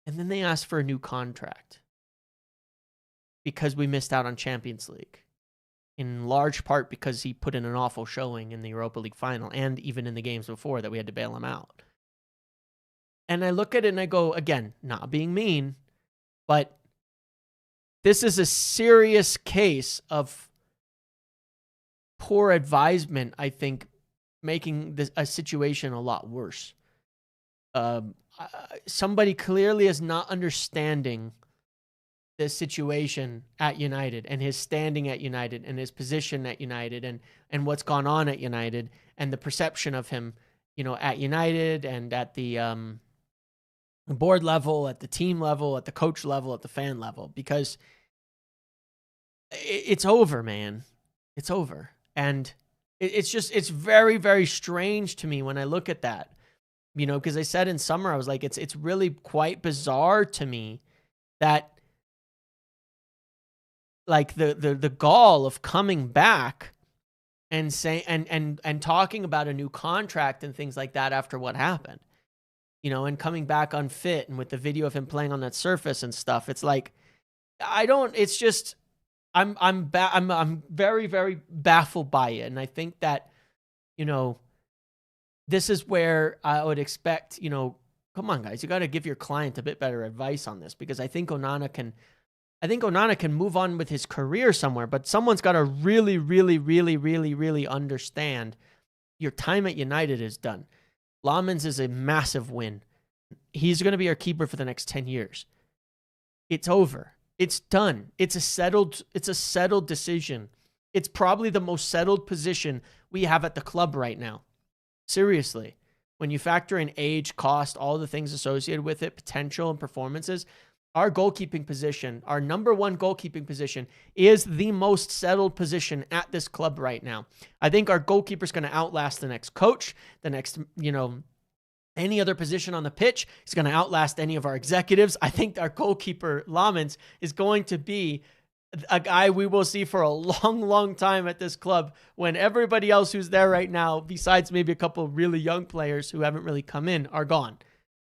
And then they asked for a new contract because we missed out on Champions League, in large part because he put in an awful showing in the Europa League final and even in the games before that we had to bail him out. And I look at it and I go, again, not being mean, but this is a serious case of poor advisement, I think, making a situation a lot worse. Somebody clearly is not understanding this situation at United and his standing at United and his position at United and what's gone on at United and the perception of him, at United and at the board level, at the team level, at the coach level, at the fan level, because it's over, man. It's over. And it's very, very strange to me when I look at that, because I said in summer, I was like, it's really quite bizarre to me that, like, the gall of coming back and saying and talking about a new contract and things like that after what happened, and coming back unfit and with the video of him playing on that surface and stuff. It's like, it's just, I'm very, very baffled by it. And I think that, this is where I would expect, come on, guys, you got to give your client a bit better advice on this, because I think Onana can move on with his career somewhere, but someone's got to really, really, really, really, really understand your time at United is done. Lammens is a massive win. He's going to be our keeper for the next 10 years. It's over. It's done. It's a settled decision. It's probably the most settled position we have at the club right now. Seriously. When you factor in age, cost, all the things associated with it, potential and performances, our goalkeeping position, our number one goalkeeping position, is the most settled position at this club right now. I think our goalkeeper's going to outlast the next coach, the next, any other position on the pitch. He's going to outlast any of our executives. I think our goalkeeper, Lammens, is going to be a guy we will see for a long, long time at this club, when everybody else who's there right now, besides maybe a couple of really young players who haven't really come in, are gone.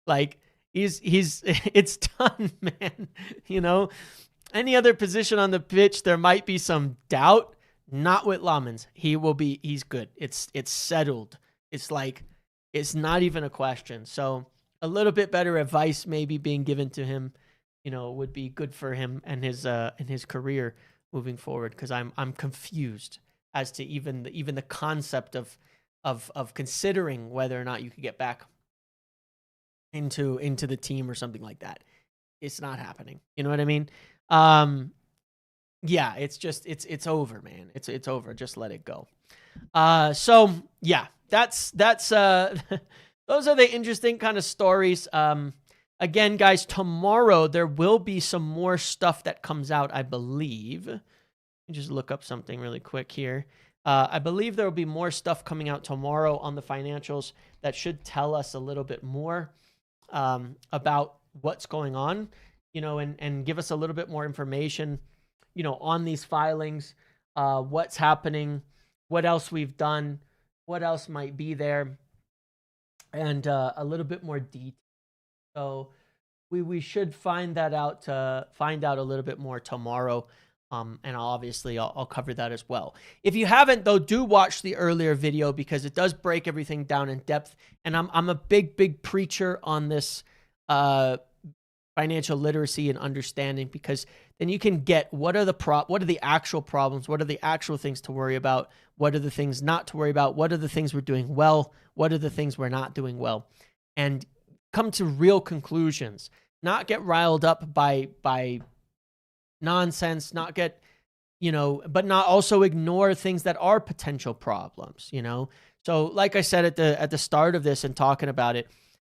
Like, it's done, man. Any other position on the pitch, there might be some doubt. Not with Lammens. He's good. It's settled. It's like, it's not even a question. So a little bit better advice maybe being given to him, would be good for him and his career moving forward. Because I'm confused as to even the concept of considering whether or not you could get back into the team or something like that. It's not happening. You know what I mean? Yeah, it's just, it's over, man. It's over. Just let it go. So yeah, that's those are the interesting kind of stories. Again, guys, tomorrow there will be some more stuff that comes out, I believe. Let me just look up something really quick here. I believe there will be more stuff coming out tomorrow on the financials that should tell us a little bit more about what's going on, and give us a little bit more information, on these filings, what's happening, what else we've done, what else might be there, and a little bit more detail. So we should find out a little bit more tomorrow. And I'll cover that as well. If you haven't, though, do watch the earlier video, because it does break everything down in depth. And I'm a big preacher on this financial literacy and understanding, because then you can get what are the actual problems, what are the actual things to worry about, what are the things not to worry about, what are the things we're doing well, what are the things we're not doing well, and come to real conclusions. Not get riled up by nonsense, not get, but not also ignore things that are potential problems, So like I said at the start of this and talking about it,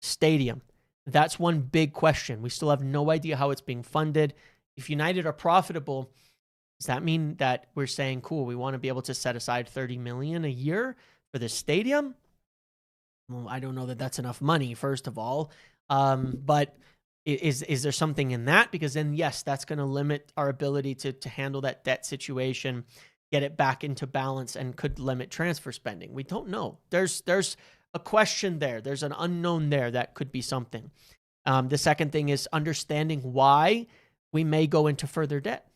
stadium, that's one big question. We still have no idea how it's being funded. If United are profitable, does that mean that we're saying, cool, we want to be able to set aside $30 million a year for this stadium? Well, I don't know that that's enough money, first of all. But is there something in that? Because then, yes, that's going to limit our ability to handle that debt situation, get it back into balance, and could limit transfer spending. We don't know. There's a question there. There's an unknown there that could be something. The second thing is understanding why we may go into further debt.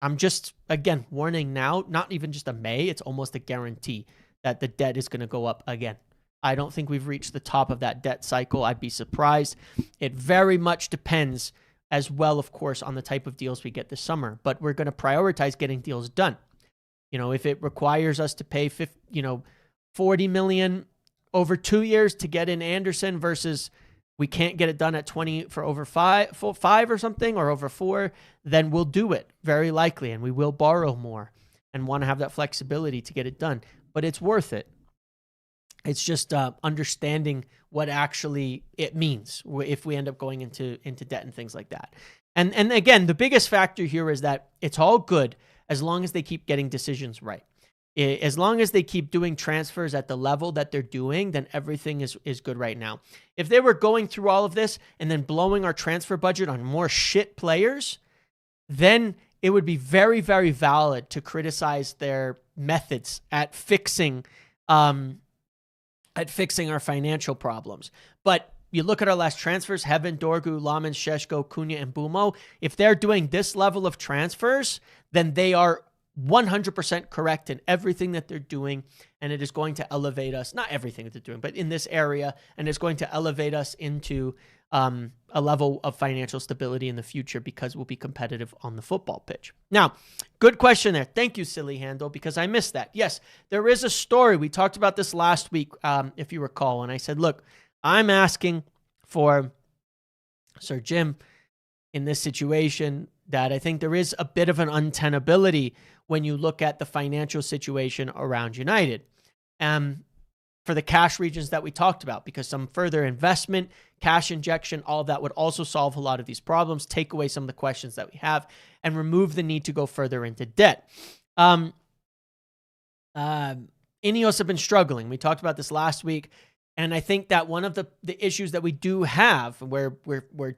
I'm just, again, warning now, not even just a may, it's almost a guarantee that the debt is going to go up again. I don't think we've reached the top of that debt cycle. I'd be surprised. It very much depends as well, of course, on the type of deals we get this summer, but we're going to prioritize getting deals done. If it requires us to pay $40 million over 2 years to get in Anderson versus we can't get it done at 20 for over five or something, or over 4, then we'll do it very likely. And we will borrow more and want to have that flexibility to get it done, but it's worth it. It's just understanding what actually it means if we end up going into debt and things like that. And again, the biggest factor here is that it's all good as long as they keep getting decisions right. As long as they keep doing transfers at the level that they're doing, then everything is good right now. If they were going through all of this and then blowing our transfer budget on more shit players, then it would be very, very valid to criticize their methods at fixing our financial problems. But you look at our last transfers, Heaven, Dorgu, Lamin, Sheshko, Cunha, and Bumo. If they're doing this level of transfers, then they are 100% correct in everything that they're doing, and it is going to elevate us, not everything that they're doing, but in this area, and it's going to elevate us into a level of financial stability in the future because we'll be competitive on the football pitch. Now, good question there. Thank you, Silly Handle, because I missed that. Yes, there is a story. We talked about this last week, if you recall, and I said, look, I'm asking for Sir Jim in this situation that I think there is a bit of an untenability when you look at the financial situation around United. For the cash regions that we talked about, because some further investment, cash injection, all of that would also solve a lot of these problems, take away some of the questions that we have, and remove the need to go further into debt. Ineos have been struggling. We talked about this last week. And I think that one of the issues that we do have, where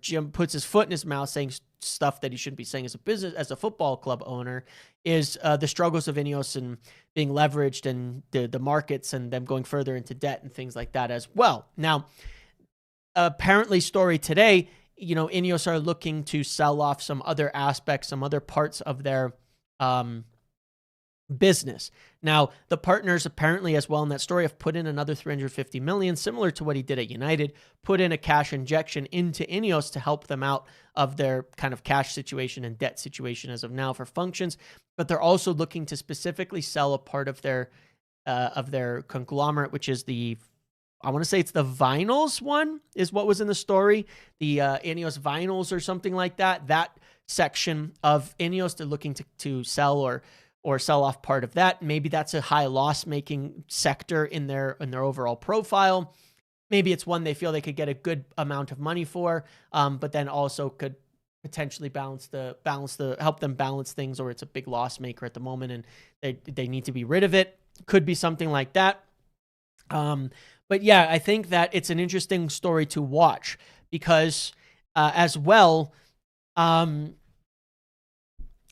Jim puts his foot in his mouth saying stuff that he shouldn't be saying as a football club owner, is the struggles of Ineos and being leveraged and the markets and them going further into debt and things like that as well. Now, apparently, story today, Ineos are looking to sell off some other aspects, some other parts of their business. Now, the partners apparently as well in that story have put in another $350 million, similar to what he did at United, put in a cash injection into Ineos to help them out of their kind of cash situation and debt situation as of now for functions. But they're also looking to specifically sell a part of their conglomerate, which is I want to say it's the vinyls one is what was in the story, the Ineos vinyls or something like that. That section of Ineos, they're looking to sell or sell off part of that. Maybe that's a high loss-making sector in their overall profile. Maybe it's one they feel they could get a good amount of money for, but then also could potentially help them balance things, or it's a big loss maker at the moment and they need to be rid of it. Could be something like that. But yeah, I think that it's an interesting story to watch because as well,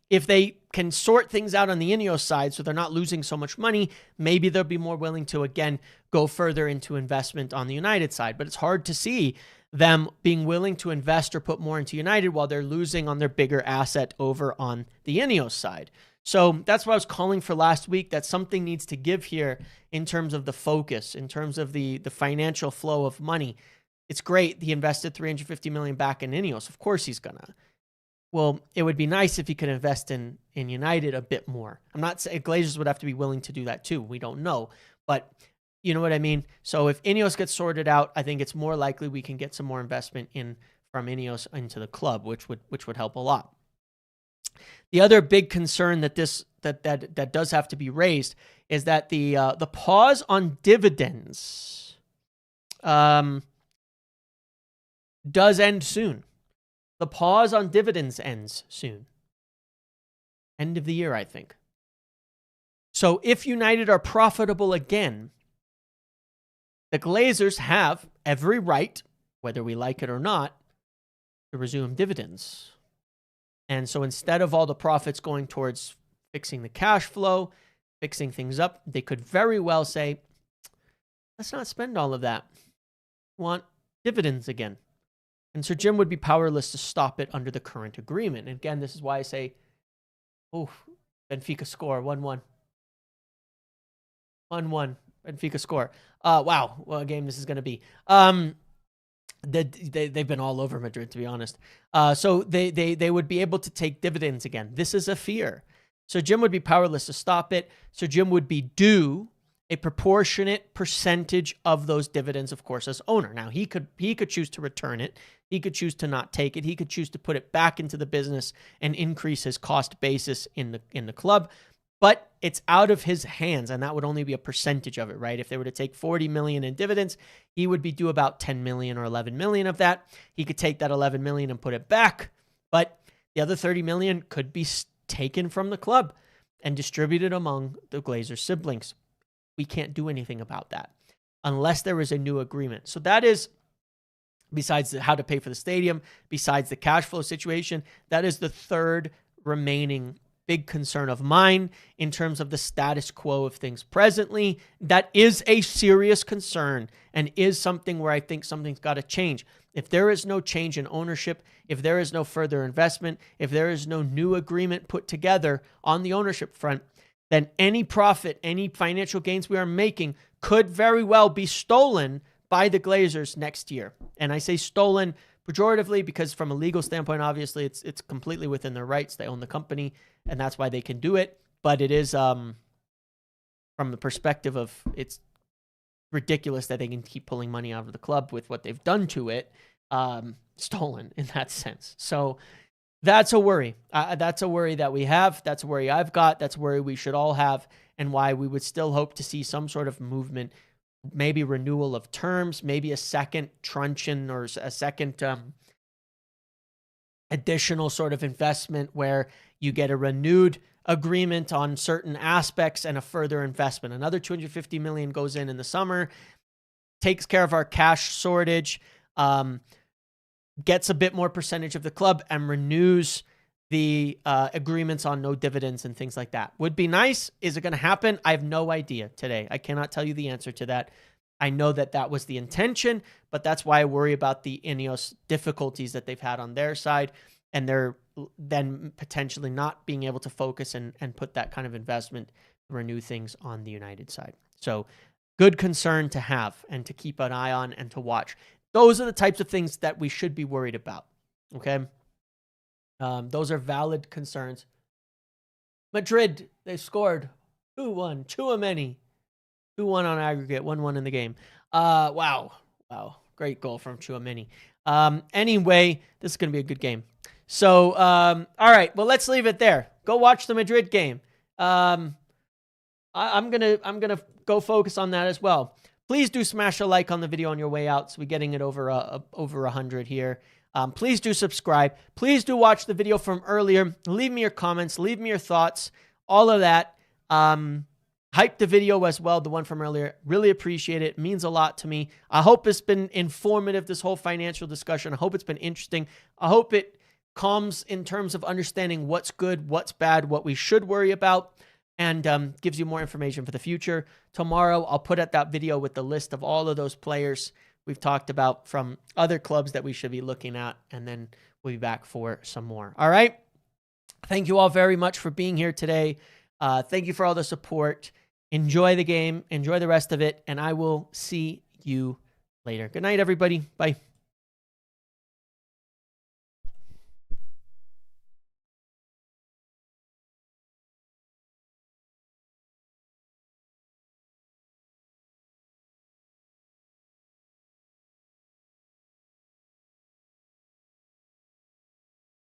if they can sort things out on the Ineos side so they're not losing so much money, maybe they'll be more willing to, again, go further into investment on the United side. But it's hard to see them being willing to invest or put more into United while they're losing on their bigger asset over on the Ineos side. So that's what I was calling for last week, that something needs to give here in terms of the focus, in terms of the financial flow of money. It's great he invested $350 million back in Ineos. Of course he's going to. Well, it would be nice if he could invest in United a bit more. I'm not saying Glazers would have to be willing to do that too. We don't know. But you know what I mean? So if Ineos gets sorted out, I think it's more likely we can get some more investment from Ineos into the club, which would help a lot. The other big concern that that does have to be raised is that the pause on dividends does end soon. The pause on dividends ends soon. End of the year, I think. So if United are profitable again, the Glazers have every right, whether we like it or not, to resume dividends. And so instead of all the profits going towards fixing the cash flow, fixing things up, they could very well say, let's not spend all of that. We want dividends again. And Sir Jim would be powerless to stop it under the current agreement. And again, this is why I say, oh, Benfica score 1-1. 1-1. Benfica score. Wow, what a game this is going to be. They've been all over Madrid, to be honest. So they would be able to take dividends again. This is a fear. So Jim would be powerless to stop it. So Jim would be due a proportionate percentage of those dividends, of course, as owner. Now, he could choose to return it. He could choose to not take it. He could choose to put it back into the business and increase his cost basis in the club. But it's out of his hands, and that would only be a percentage of it, right? If they were to take 40 million in dividends, he would be due about 10 million or 11 million of that. He could take that 11 million and put it back, but the other 30 million could be taken from the club and distributed among the Glazer siblings. We can't do anything about that unless there is a new agreement. So that is, besides how to pay for the stadium, besides the cash flow situation, that is the third remaining big concern of mine in terms of the status quo of things presently. That is a serious concern and is something where I think something's got to change. If there is no change in ownership, if there is no further investment, if there is no new agreement put together on the ownership front, then any profit, any financial gains we are making could very well be stolen by the Glazers next year. And I say stolen pejoratively because from a legal standpoint, obviously it's completely within their rights. They own the company and that's why they can do it. But it is from the perspective of it's ridiculous that they can keep pulling money out of the club with what they've done to it, stolen in that sense. So that's a worry. That's a worry that we have. That's a worry I've got. That's a worry we should all have, and why we would still hope to see some sort of movement, maybe renewal of terms, maybe a second truncheon or a second additional sort of investment where you get a renewed agreement on certain aspects and a further investment. Another 250 million goes in the summer, takes care of our cash shortage, gets a bit more percentage of the club and renews the agreements on no dividends and things like that. Would be nice. Is it going to happen? I have no idea today. I cannot tell you the answer to that. I know that that was the intention, but that's why I worry about the Ineos difficulties that they've had on their side, and they're then potentially not being able to focus and put that kind of investment to renew things on the United side. So good concern to have and to keep an eye on and to watch. Those are the types of things that we should be worried about. Okay. Those are valid concerns. Madrid, they scored 2-1, Tchouaméni. 2-1 on aggregate, 1-1 in the game. Wow. Great goal from Tchouaméni. Anyway, this is going to be a good game. So, all right, well, let's leave it there. Go watch the Madrid game. I'm gonna go focus on that as well. Please do smash a like on the video on your way out. So we're getting it over 100 here. Please do subscribe. Please do watch the video from earlier. Leave me your comments. Leave me your thoughts. All of that. Hype the video as well, the one from earlier. Really appreciate it. It means a lot to me. I hope it's been informative, this whole financial discussion. I hope it's been interesting. I hope it calms in terms of understanding what's good, what's bad, what we should worry about, and gives you more information for the future. Tomorrow, I'll put out that video with the list of all of those players we've talked about from other clubs that we should be looking at, and then we'll be back for some more. All right? Thank you all very much for being here today. Thank you for all the support. Enjoy the game. Enjoy the rest of it, and I will see you later. Good night, everybody. Bye.